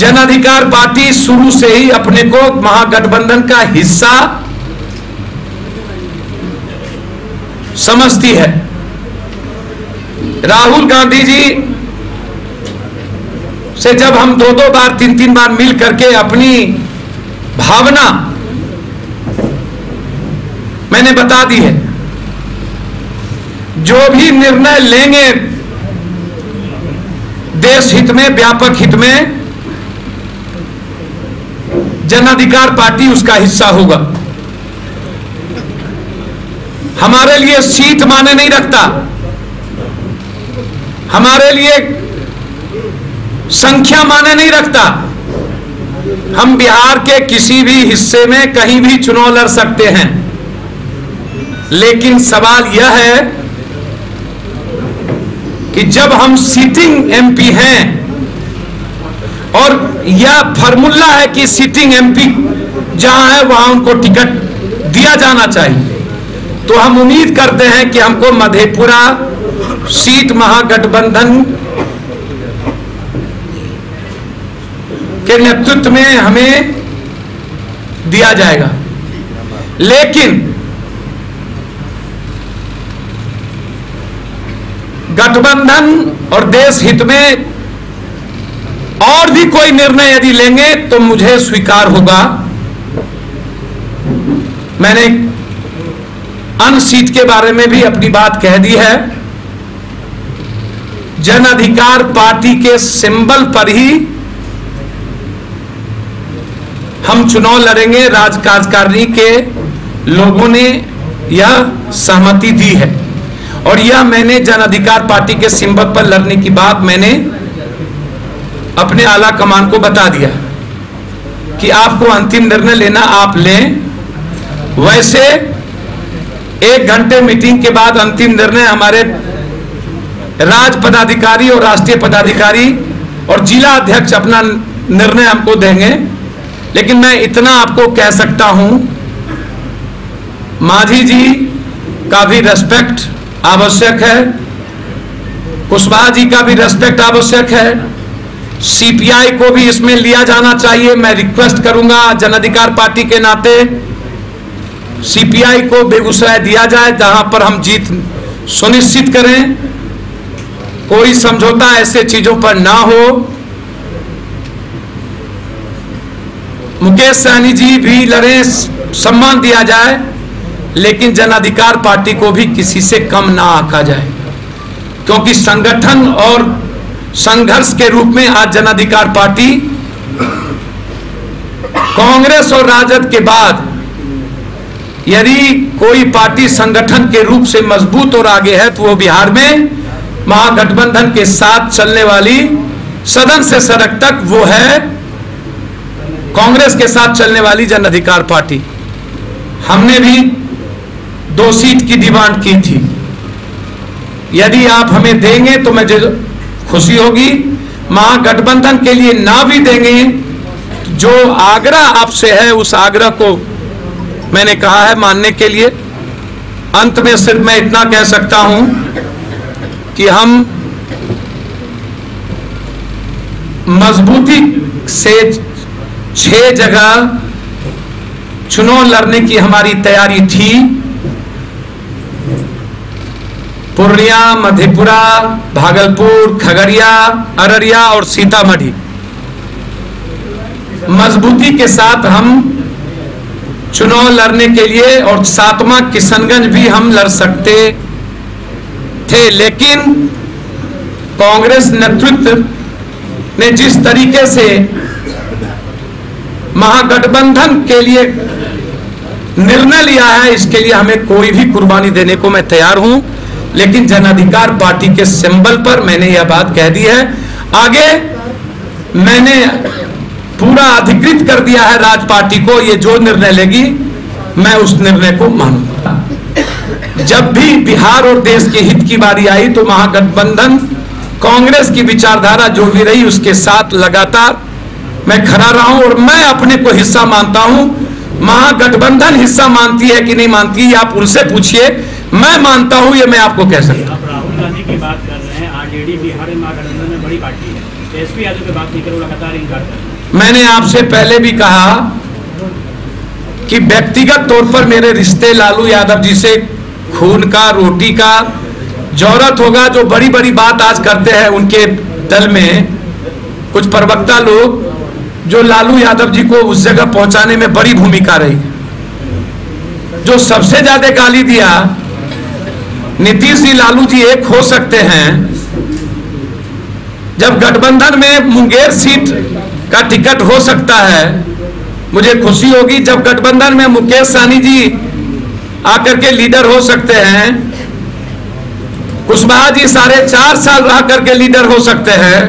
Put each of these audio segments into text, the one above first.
जन अधिकार पार्टी शुरू से ही अपने को महागठबंधन का हिस्सा समझती है। राहुल गांधी जी से जब हम दो बार तीन बार मिल करके अपनी भावना मैंने बता दी है, जो भी निर्णय लेंगे देश हित में, व्यापक हित में, जन अधिकार पार्टी उसका हिस्सा होगा। हमारे लिए सीट माने नहीं रखता, हमारे लिए संख्या माने नहीं रखता। हम बिहार के किसी भी हिस्से में कहीं भी चुनाव लड़ सकते हैं, लेकिन सवाल यह है कि जब हम सिटिंग एमपी हैं और यह फार्मूला है कि सिटिंग एमपी जहां है वहां उनको टिकट दिया जाना चाहिए, तो हम उम्मीद करते हैं कि हमको मधेपुरा सीट महागठबंधन के नेतृत्व में हमें दिया जाएगा। लेकिन गठबंधन और देश हित में और भी कोई निर्णय यदि लेंगे तो मुझे स्वीकार होगा। मैंने अन्य सीट के बारे में भी अपनी बात कह दी है। जन अधिकार पार्टी के सिंबल पर ही हम चुनाव लड़ेंगे। कार्यकारिणी के लोगों ने यह सहमति दी है और यह मैंने जन अधिकार पार्टी के सिंबल पर लड़ने की बात मैंने अपने आला कमान को बता दिया कि आपको अंतिम निर्णय लेना आप लें। वैसे 1 घंटे मीटिंग के बाद अंतिम निर्णय हमारे राज्य पदाधिकारी और राष्ट्रीय पदाधिकारी और जिला अध्यक्ष अपना निर्णय हमको देंगे। लेकिन मैं इतना आपको कह सकता हूं, मांझी जी का भी रेस्पेक्ट आवश्यक है, कुशवाहा जी का भी रेस्पेक्ट आवश्यक है, सीपीआई को भी इसमें लिया जाना चाहिए। मैं रिक्वेस्ट करूंगा जन अधिकार पार्टी के नाते सीपीआई को बेगूसराय दिया जाए, जहां पर हम जीत सुनिश्चित करें, कोई समझौता ऐसे चीजों पर ना हो। मुकेश सहनी जी भी लड़े, सम्मान दिया जाए, लेकिन जन अधिकार पार्टी को भी किसी से कम ना आंका जाए, क्योंकि संगठन और संघर्ष के रूप में आज जन अधिकार पार्टी कांग्रेस और राजद के बाद यदि कोई पार्टी संगठन के रूप से मजबूत और आगे है तो वो बिहार में महागठबंधन के साथ चलने वाली सदन से सड़क तक वो है कांग्रेस के साथ चलने वाली जन अधिकार पार्टी। हमने भी 2 सीट की डिमांड की थी, यदि आप हमें देंगे तो मुझे खुशी होगी। महागठबंधन के लिए ना भी देंगे, जो आग्रह आपसे है उस आग्रह को मैंने कहा है मानने के लिए। अंत में सिर्फ मैं इतना कह सकता हूं कि हम मजबूती से 6 जगह चुनाव लड़ने की हमारी तैयारी थी। पूर्णिया, मधेपुरा, भागलपुर, खगड़िया, अररिया और सीतामढ़ी। मजबूती के साथ हम चुनाव लड़ने के लिए, और 7वां किशनगंज भी हम लड़ सकते थे, लेकिन कांग्रेस नेतृत्व ने जिस तरीके से महागठबंधन के लिए निर्णय लिया है, इसके लिए हमें कोई भी कुर्बानी देने को मैं तैयार हूं। लेकिन जन अधिकार पार्टी के सिंबल पर मैंने यह बात कह दी है। आगे मैंने पूरा अधिकृत कर दिया है राज पार्टी को, ये जो निर्णय लेगी मैं उस निर्णय को मानूंगा। जब भी बिहार और देश के हित की बारी आई तो महागठबंधन कांग्रेस की विचारधारा जो भी रही उसके साथ लगातार मैं खड़ा रहा हूं, और मैं अपने को हिस्सा मानता हूं। महागठबंधन हिस्सा मानती है कि नहीं मानती है आप उनसे पूछिए, मैं मानता हूं ये मैं आपको कह सकता हूं। राहुल गांधी की बात कर रहे हैं, आरजेडी बिहार में महागठबंधन में बड़ी पार्टी है, एसपी यादव की बात नहीं कर, वो लगातार इनकार कर रहे हैं। मैंने आपसे पहले भी कहा कि व्यक्तिगत तौर पर मेरे रिश्ते लालू यादव जी से खून का, रोटी का, जरूरत होगा जो बड़ी बड़ी बात आज करते हैं उनके दल में कुछ प्रवक्ता लोग, जो लालू यादव जी को उस जगह पहुंचाने में बड़ी भूमिका रही। जो सबसे ज्यादा गाली दिया, नीतीश जी लालू जी एक हो सकते हैं। जब गठबंधन में मुंगेर सीट का टिकट हो सकता है, मुझे खुशी होगी। जब गठबंधन में मुकेश सहनी जी आकर के लीडर हो सकते हैं, कुशवाहा जी 4.5 साल रह करके लीडर हो सकते हैं,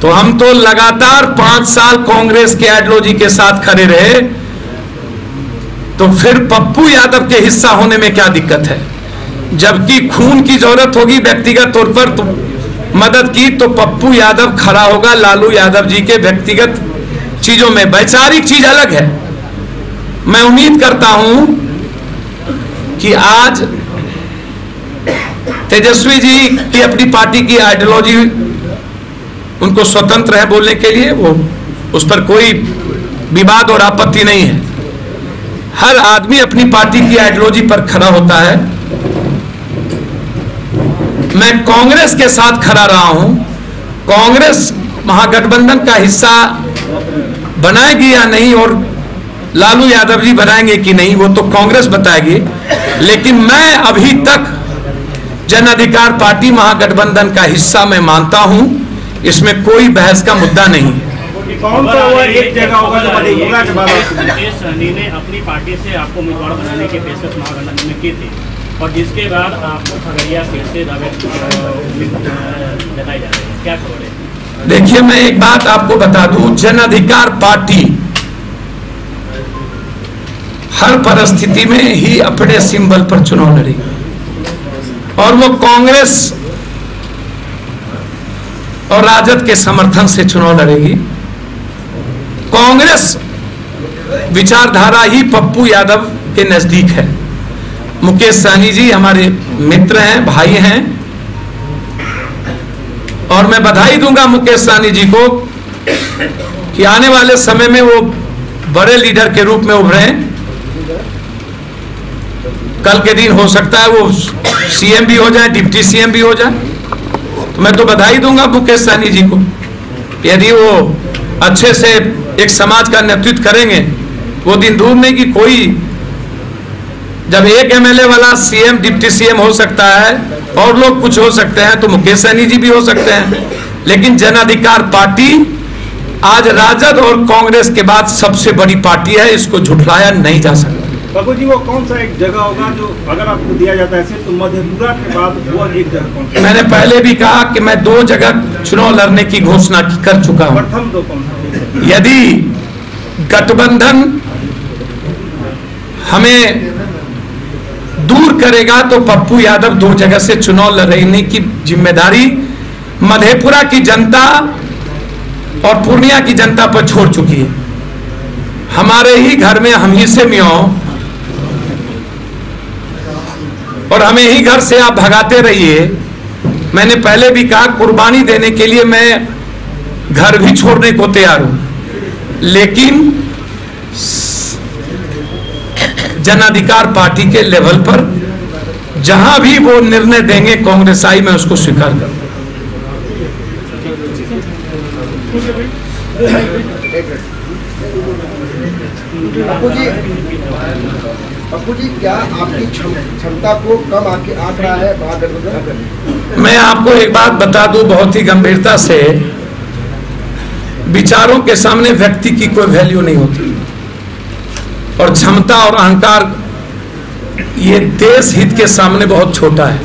तो हम तो लगातार 5 साल कांग्रेस के आइडियोलॉजी के साथ खड़े रहे, तो फिर पप्पू यादव के हिस्सा होने में क्या दिक्कत है? जबकि खून की जरूरत होगी व्यक्तिगत तौर पर तो मदद की, तो पप्पू यादव खड़ा होगा लालू यादव जी के व्यक्तिगत चीजों में। वैचारिक चीज अलग है। मैं उम्मीद करता हूं कि आज तेजस्वी जी की अपनी पार्टी की आइडियोलॉजी, उनको स्वतंत्र है बोलने के लिए, वो उस पर कोई विवाद और आपत्ति नहीं है। हर आदमी अपनी पार्टी की आइडियोलॉजी पर खड़ा होता है। मैं कांग्रेस के साथ खड़ा रहा हूं। कांग्रेस महागठबंधन का हिस्सा बनाएगी या नहीं, और लालू यादव जी बनाएंगे कि नहीं, वो तो कांग्रेस बताएगी। लेकिन मैं अभी तक जन अधिकार पार्टी महागठबंधन का हिस्सा मैं मानता हूं, इसमें कोई बहस का मुद्दा नहीं है। कौन सा वो एक जगह होगा जो मधेपुरा के बाद मुकेश सहनी ने अपनी पार्टी से आपको उम्मीदवार बनाने की पेशकश महागठबंधन में की थी, और जिसके बाद आपको खगड़िया सीट से जताई जा रही है, क्या खबर है? देखिए, मैं एक बात आपको बता दूं, जन अधिकार पार्टी हर परिस्थिति में ही अपने सिंबल पर चुनाव लड़ेगी, और वो कांग्रेस और राजद के समर्थन से चुनाव लड़ेगी। कांग्रेस विचारधारा ही पप्पू यादव के नजदीक है। मुकेश सहनी जी हमारे मित्र हैं, भाई हैं, और मैं बधाई दूंगा मुकेश सहनी जी को कि आने वाले समय में वो बड़े लीडर के रूप में उभरे। कल के दिन हो सकता है वो सीएम भी हो जाए, डिप्टी सीएम भी हो जाए, तो मैं तो बधाई दूंगा मुकेश सहनी जी को। यदि वो अच्छे से एक समाज का नेतृत्व करेंगे, वो दिन दूर नहीं कि कोई, जब एक एमएलए वाला सीएम डिप्टी सीएम हो सकता है और लोग कुछ हो सकते हैं, तो मुकेश सहनी जी भी हो सकते हैं। लेकिन जन अधिकार पार्टी आज राजद और कांग्रेस के बाद सबसे बड़ी पार्टी है, इसको झुठलाया नहीं जा सकता। बाबू जी, वो कौन सा एक जगह होगा जो अगर आपको दिया जाता है तो मधेपुरा के बाद वो एक जगह कौन सा? मैंने पहले भी कहा कि मैं 2 जगह चुनाव लड़ने की घोषणा कर चुका हूं। प्रथम 2 कौन सा? यदि गठबंधन हमें दूर करेगा तो पप्पू यादव 2 जगह से चुनाव लड़ने की जिम्मेदारी मधेपुरा की जनता और पूर्णिया की जनता पर छोड़ चुकी है। हमारे ही घर में हम ही से मियाओ, और हमें ही घर से आप भगाते रहिए। मैंने पहले भी कहा, कुर्बानी देने के लिए मैं घर भी छोड़ने को तैयार हूं, लेकिन जन अधिकार पार्टी के लेवल पर जहां भी वो निर्णय देंगे कांग्रेसाई, मैं उसको स्वीकार करूंगा। पप्पू जी, क्या आपकी क्षमता को कम आंक रहा है महागठबंधन? मैं आपको एक बात बता दूं बहुत ही गंभीरता से, विचारों के सामने व्यक्ति की कोई वैल्यू नहीं होती, और क्षमता और अहंकार ये देश हित के सामने बहुत छोटा है।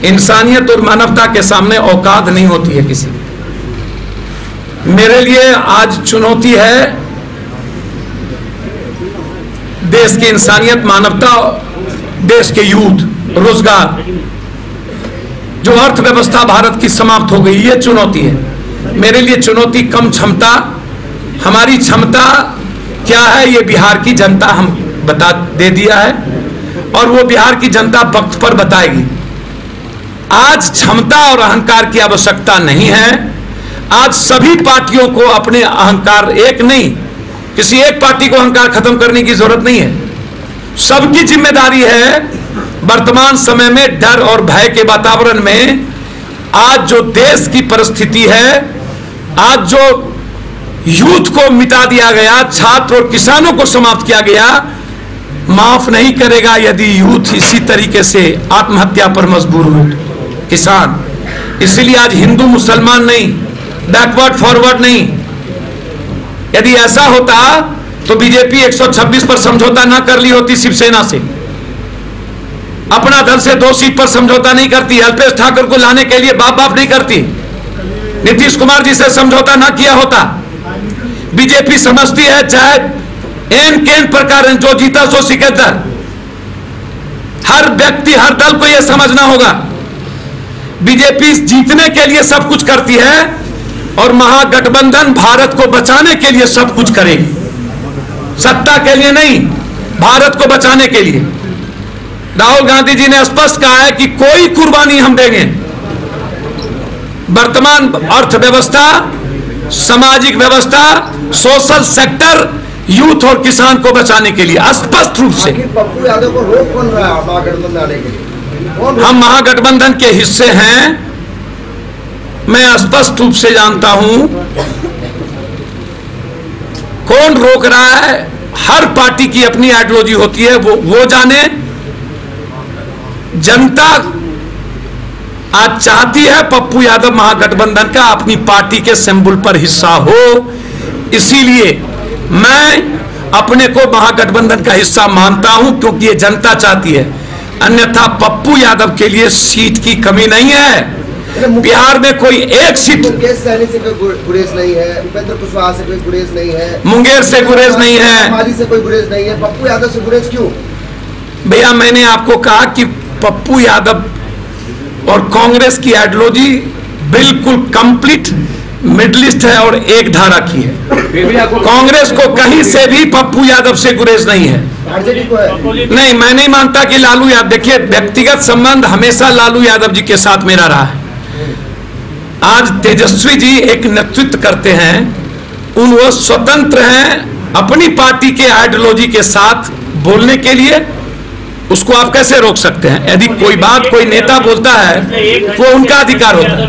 इंसानियत और मानवता के सामने औकात नहीं होती है किसी की। मेरे लिए आज चुनौती है देश की इंसानियत, मानवता, देश के यूथ, रोजगार, जो अर्थव्यवस्था भारत की समाप्त हो गई, ये चुनौती है मेरे लिए। चुनौती कम क्षमता, हमारी क्षमता क्या है ये बिहार की जनता हम बता दे दिया है, और वो बिहार की जनता वक्त पर बताएगी। आज क्षमता और अहंकार की आवश्यकता नहीं है, आज सभी पार्टियों को अपने अहंकार, एक नहीं, किसी एक पार्टी को अहंकार खत्म करने की जरूरत नहीं है। सबकी जिम्मेदारी है वर्तमान समय में डर और भय के वातावरण में आज जो देश की परिस्थिति है, आज जो यूथ को मिटा दिया गया, छात्र और किसानों को समाप्त किया गया, माफ नहीं करेगा यदि यूथ इसी तरीके से आत्महत्या पर मजबूर हो। किसान, इसलिए आज हिंदू मुसलमान नहीं, बैकवर्ड फॉरवर्ड नहीं। यदि ऐसा होता तो बीजेपी 126 पर समझौता ना कर ली होती शिवसेना से, अपना दल से 2 सीट पर समझौता नहीं करती, अल्पेश ठाकुर को लाने के लिए बाप बाप नहीं करती, नीतीश कुमार जी से समझौता ना किया होता। बीजेपी समझती है चाहे एन केन प्रकार जो जीता सो सिकंदर। हर व्यक्ति, हर दल को यह समझना होगा बीजेपी जीतने के लिए सब कुछ करती है और महागठबंधन भारत को बचाने के लिए सब कुछ करेगी, सत्ता के लिए नहीं, भारत को बचाने के लिए। राहुल गांधी जी ने स्पष्ट कहा है कि कोई कुर्बानी हम देंगे वर्तमान अर्थव्यवस्था, सामाजिक व्यवस्था, सोशल सेक्टर, यूथ और किसान को बचाने के लिए, स्पष्ट रूप से। पप्पू यादव को रोक कौन रहा है महागठबंधन आने के लिए? हम महागठबंधन के हिस्से हैं, मैं स्पष्ट रूप से जानता हूं कौन रोक रहा है। हर पार्टी की अपनी आइडियोलॉजी होती है, वो जाने। जनता आज चाहती है पप्पू यादव महागठबंधन का अपनी पार्टी के सिंबल पर हिस्सा हो, इसीलिए मैं अपने को महागठबंधन का हिस्सा मानता हूं, क्योंकि ये जनता चाहती है। अन्यथा पप्पू यादव के लिए सीट की कमी नहीं है। बिहार में कोई एक सीट, मुंगेर से कोई गुरेज नहीं है, उपेंद्र कुशवाहा से कोई गुरेज नहीं है, मुंगेर से गुरेज नहीं है, माली से कोई गुरेज नहीं है, पप्पू यादव से गुरेज क्यों? भैया मैंने आपको कहा कि पप्पू यादव और कांग्रेस की आइडियोलॉजी बिल्कुल कंप्लीट मिडलिस्ट है और एक धारा की है। कांग्रेस को कहीं से भी पप्पू यादव से गुरेज नहीं है। आरजेडी को है? नहीं, मैं नहीं मानता कि लालू यादव, देखिए व्यक्तिगत संबंध हमेशा लालू यादव जी के साथ मेरा रहा है। आज तेजस्वी जी एक नेतृत्व करते हैं, वो स्वतंत्र हैं अपनी पार्टी के आइडियोलॉजी के साथ बोलने के लिए, उसको आप कैसे रोक सकते हैं? यदि कोई बात कोई नेता बोलता है वो उनका अधिकार होता है।